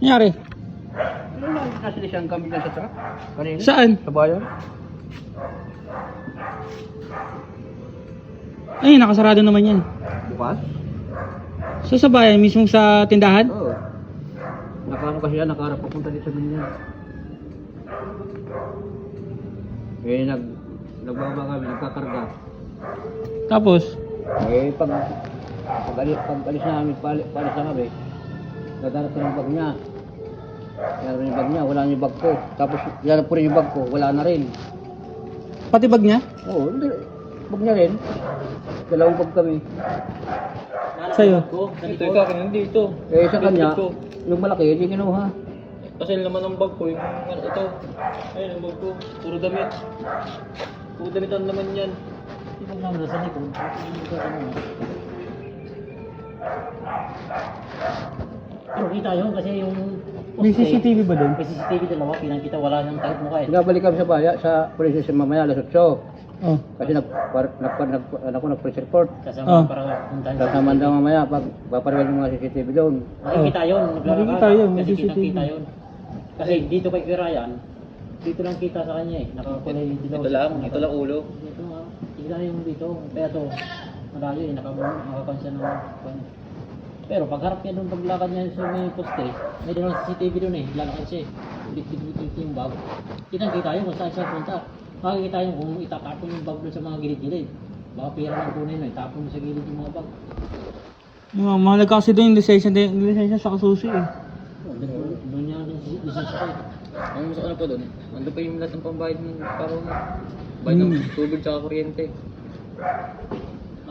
Nangyari? Nasa siyang kami na sa truck. Kanina. Saan? Sa bayan. Ay, nakasarado naman yan. Bukas? So sa bayan, mismo sa tindahan? Oo. Nakaano kasi yan, nakaharap papunta dito sa Binyan. Eh, nagbaba kami, nagkakarga. Tapos? Eh, pag alis namin, palis na kami, nadarap ko ng bag niya. Nadarap yung bag niya, wala na yung bag ko. Tapos, nadarap ko rin yung bag ko, wala na rin. Pati bag niya? Oo, hindi. Bag niya rin. Dalawang bag kami. Sa'yo? Ito sa akin, hindi ito. Eh, sa kanya, yung malaki, hindi kinuha. Kasi naman ang bag ko, yung ito. Ayun ang bag ko, puro damit. Puro damit ang laman yan. Ito naman nasa likod. Pero kita yun kasi yung May CCTV ba doon? May CCTV dalawa, pinakita wala nang takip mukha eh. Pinabalik kami sa baya, sa police station mamaya, alas 8. Oh. Kasi nag-police report. Oh. Kasama para puntahan Kasama daw mamaya, pag papariwal yung mga CCTV doon. Makikita yun, Makikita yun, may kasi CCTV. kita yun. Kasi dito kay Kuya Ryan, dito lang kita sa kanya eh. Nakakulay dito. Ito lang ulo. Dito nga, kita yung dito. Kaya to, malayo eh, nakakansa ng kanya. Pero pagharap niya doon paglakad niya sa may poste, may dalawang CCTV doon eh, lalakad siya eh. Dito yung bag. Kita yun kung saan siya punta. Makikita yun kung itatapon yung bag doon sa mga gilid-gilid. Baka pira ng kunin no, itapon mo sa gilid yung mga bag. Yung mahal kasi doon yung lisensya sa kasusi eh. Doon niya lisensya ko eh. Ang mas ano pa doon, ando pa yung lahat ng pambayad ng parang bayad ng tubig tsaka kuryente.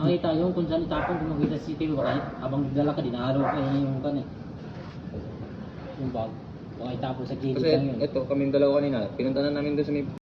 Makikita yun kung saan itapon, kung makita sa CCTV baka habang nagdala ka, dinahalo ka yung kan eh. Yung bag. Baka itapon sa gilid Kasi lang yun. ito, kaming dalawa kanina, pinunta na namin doon sa may